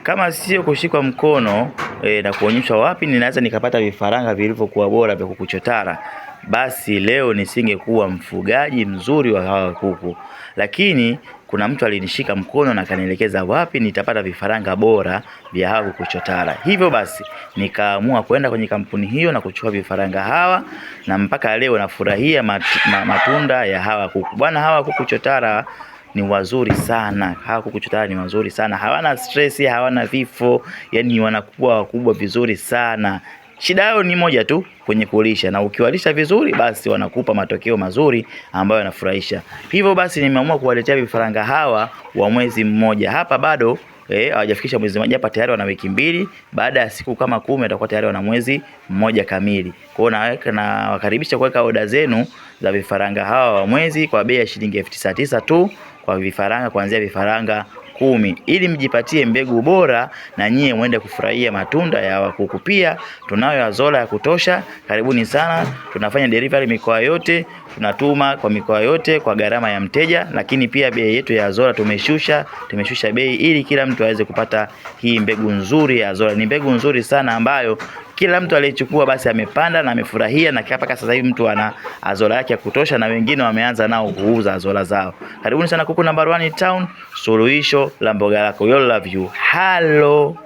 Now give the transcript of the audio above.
Kama sio kushikwa mkono na kuonyeshwa wapi ninaweza nikapata vifaranga vilivyokuwa bora vya kuku chotara, basi leo nisingekuwa mfugaji mzuri wa hawa kuku. Lakini kuna mtu alinishika mkono na kanielekeza wapi nitapata vifaranga bora vya hawa kuku chotara. Hivyo basi nikaamua kwenda kwenye kampuni hiyo na kuchukua vifaranga hawa, na mpaka leo nafurahia matunda ya hawa kuku. Bwana, hawa kuku chotara ni wazuri sana. Hawa kuku chotara ni wazuri sana. Hawana stress, hawana vifo, yani wanakuwa wakubwa vizuri sana. Shida yao ni moja tu, kwenye kulisha, na ukiwalisha vizuri basi wanakupa matokeo mazuri ambayo yanafurahisha. Hivyo basi nimeamua kuwaletea vifaranga hawa wa mwezi mmoja. Hapa bado hawajafikisha mwezi mmoja, hapa tayari wana wiki 2. Baada ya siku kama 10 watakuwa tayari wana mwezi mmoja kamili. Kwa hiyo nawakaribisha kuweka oda zenu za vifaranga hawa wa mwezi kwa bei ya shilingi 9,900 tu kwa vifaranga, kuanzia vifaranga 10, ili mjipatie mbegu bora na nyie muende kufurahia matunda ya kuku. Pia tunayo azola ya kutosha. Karibuni sana. Tunafanya delivery mikoa yote, tunatuma kwa mikoa yote kwa gharama ya mteja. Lakini pia bei yetu ya azola tumeshusha bei ili kila mtu aweze kupata hii mbegu nzuri ya azola. Ni mbegu nzuri sana ambayo kila mtu aliyechukua basi amepanda na amefurahia, na mpaka sasa hivi mtu ana azola yake ya kutosha, na wengine wameanza nao kuuza azola zao. Karibuni sana Kuku Namba 1 Town, suluhisho la mboga lako. We love you. Hello.